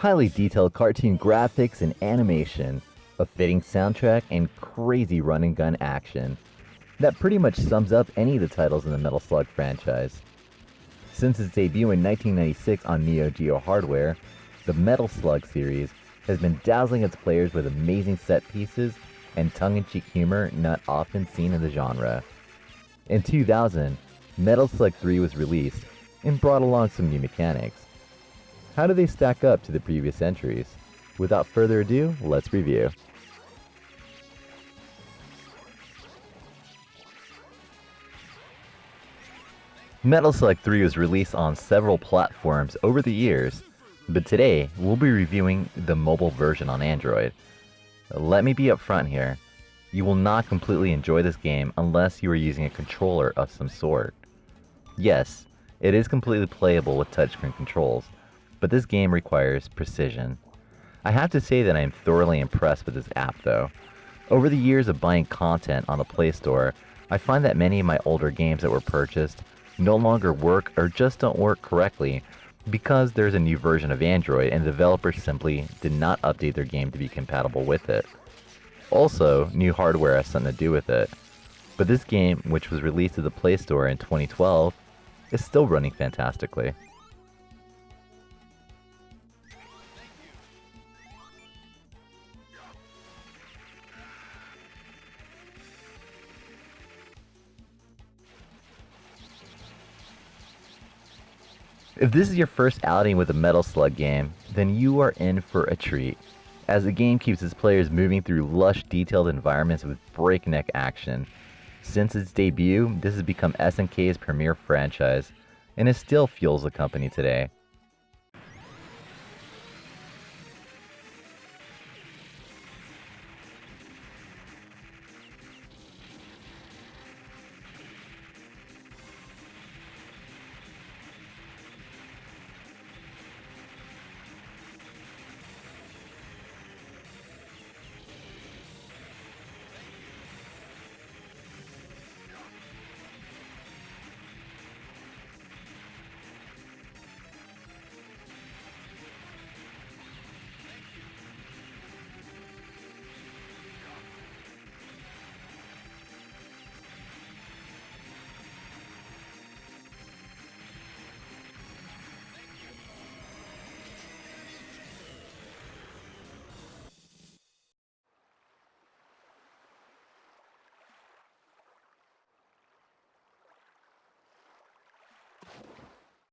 highly detailed cartoon graphics and animation, a fitting soundtrack, and crazy run and gun action. That pretty much sums up any of the titles in the Metal Slug franchise. Since its debut in 1996 on Neo Geo hardware, the Metal Slug series has been dazzling its players with amazing set pieces and tongue-in-cheek humor not often seen in the genre. In 2000, Metal Slug 3 was released and brought along some new mechanics. How do they stack up to the previous entries? Without further ado, let's review. Metal Slug 3 was released on several platforms over the years, but today we'll be reviewing the mobile version on Android. Let me be upfront here. You will not completely enjoy this game unless you are using a controller of some sort. Yes, it is completely playable with touchscreen controls, but this game requires precision. I have to say that I am thoroughly impressed with this app though. Over the years of buying content on the Play Store, I find that many of my older games that were purchased no longer work or just don't work correctly because there's a new version of Android and the developers simply did not update their game to be compatible with it. Also, new hardware has something to do with it. But this game, which was released to the Play Store in 2012, is still running fantastically. If this is your first outing with a Metal Slug game, then you are in for a treat, as the game keeps its players moving through lush, detailed environments with breakneck action. Since its debut, this has become SNK's premier franchise, and it still fuels the company today.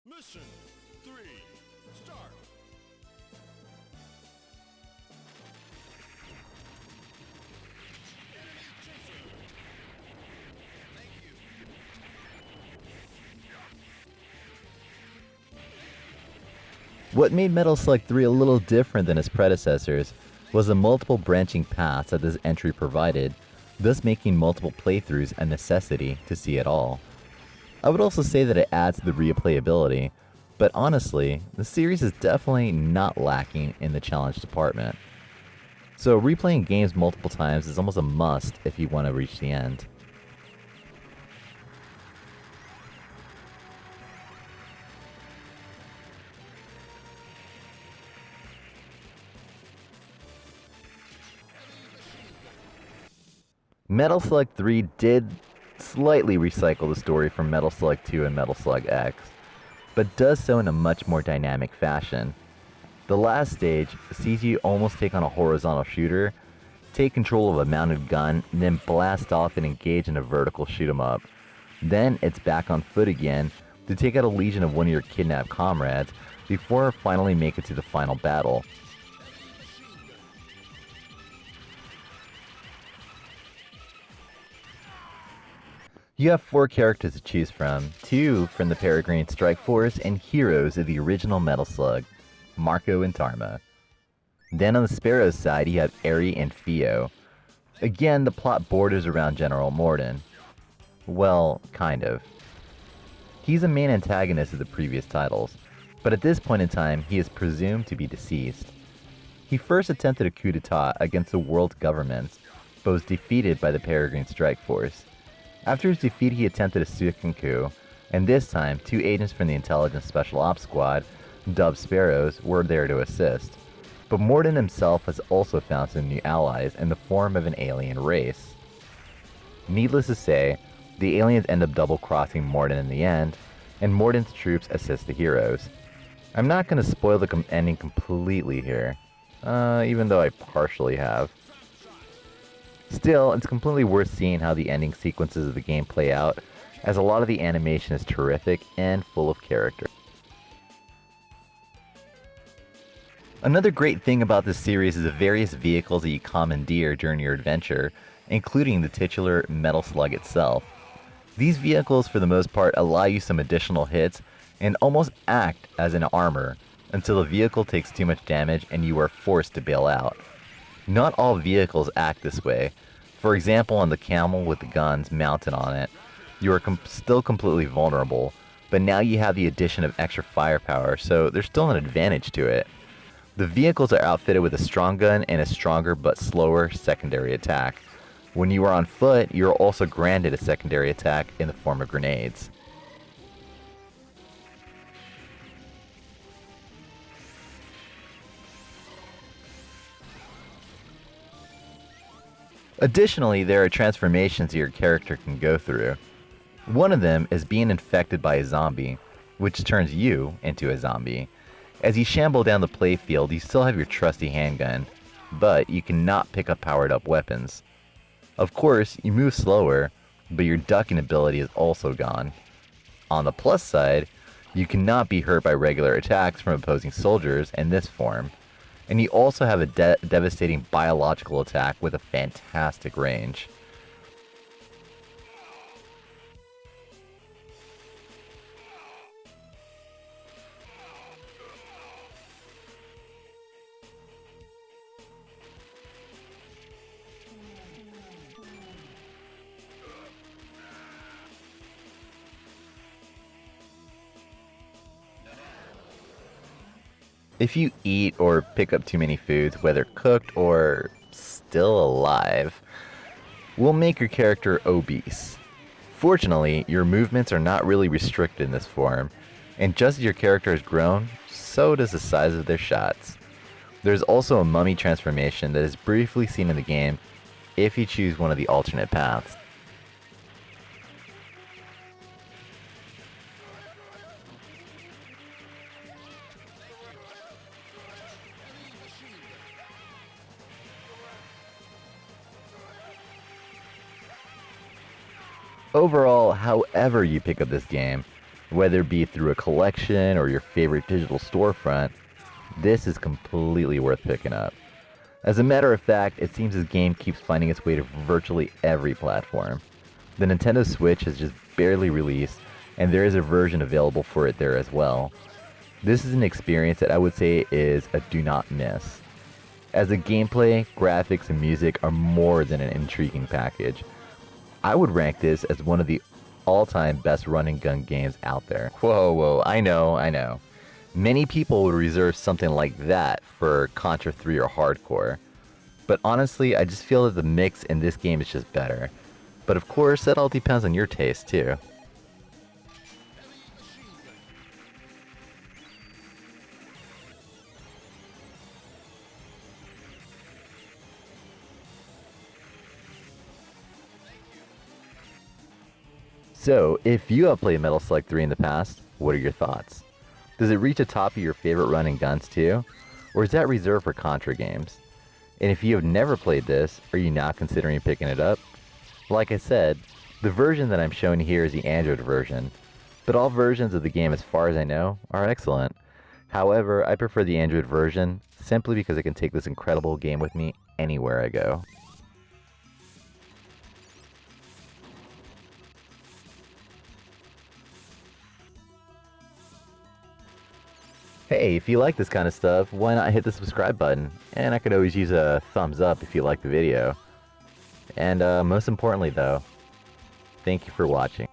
Mission 3, start! What made Metal Slug 3 a little different than its predecessors was the multiple branching paths that this entry provided, thus making multiple playthroughs a necessity to see it all. I would also say that it adds to the replayability, but honestly, the series is definitely not lacking in the challenge department. So replaying games multiple times is almost a must if you want to reach the end. Metal Slug 3 did slightly recycle the story from Metal Slug 2 and Metal Slug X, but does so in a much more dynamic fashion. The last stage sees you almost take on a horizontal shooter, take control of a mounted gun, and then blast off and engage in a vertical shoot 'em up. Then it's back on foot again to take out a legion of one of your kidnapped comrades before finally make it to the final battle. You have 4 characters to choose from, 2 from the Peregrine Strike Force and heroes of the original Metal Slug, Marco and Tarma. Then on the Sparrows side you have Eri and Theo. Again, the plot borders around General Morden. Well, kind of. He's a main antagonist of the previous titles, but at this point in time he is presumed to be deceased. He first attempted a coup d'etat against the world governments, but was defeated by the Peregrine Strike Force. After his defeat, he attempted a second coup, and this time, 2 agents from the Intelligence Special Ops Squad dubbed Sparrows, were there to assist. But Morden himself has also found some new allies in the form of an alien race. Needless to say, the aliens end up double-crossing Morden in the end, and Morden's troops assist the heroes. I'm not going to spoil the ending completely here, even though I partially have. Still, it's completely worth seeing how the ending sequences of the game play out, as a lot of the animation is terrific and full of character. Another great thing about this series is the various vehicles that you commandeer during your adventure, including the titular Metal Slug itself. These vehicles, for the most part, allow you some additional hits and almost act as an armor until the vehicle takes too much damage and you are forced to bail out. Not all vehicles act this way. For example, on the camel with the guns mounted on it, you are still completely vulnerable, but now you have the addition of extra firepower, so there's still an advantage to it. The vehicles are outfitted with a strong gun and a stronger but slower secondary attack. When you are on foot, you are also granted a secondary attack in the form of grenades. Additionally, there are transformations your character can go through. One of them is being infected by a zombie, which turns you into a zombie. As you shamble down the playfield, you still have your trusty handgun, but you cannot pick up powered up weapons. Of course, you move slower, but your ducking ability is also gone. On the plus side, you cannot be hurt by regular attacks from opposing soldiers in this form, and you also have a devastating biological attack with a fantastic range. If you eat or pick up too many foods, whether cooked or still alive, will make your character obese. Fortunately, your movements are not really restricted in this form, and just as your character has grown, so does the size of their shots. There's also a mummy transformation that is briefly seen in the game if you choose one of the alternate paths. Overall, however you pick up this game, whether it be through a collection or your favorite digital storefront, this is completely worth picking up. As a matter of fact, it seems this game keeps finding its way to virtually every platform. The Nintendo Switch has just barely released, and there is a version available for it there as well. This is an experience that I would say is a do not miss, as the gameplay, graphics, and music are more than an intriguing package. I would rank this as one of the all-time best run-and-gun games out there. Whoa, I know. Many people would reserve something like that for Contra 3 or Hardcore. But honestly, I just feel that the mix in this game is just better. But of course, that all depends on your taste too. So, if you have played Metal Slug 3 in the past, what are your thoughts? Does it reach the top of your favorite run and guns too? Or is that reserved for Contra games? And if you have never played this, are you now considering picking it up? Like I said, the version that I'm showing here is the Android version, but all versions of the game as far as I know are excellent. However, I prefer the Android version simply because I can take this incredible game with me anywhere I go. Hey, if you like this kind of stuff, why not hit the subscribe button? And I could always use a thumbs up if you like the video. And most importantly though, thank you for watching.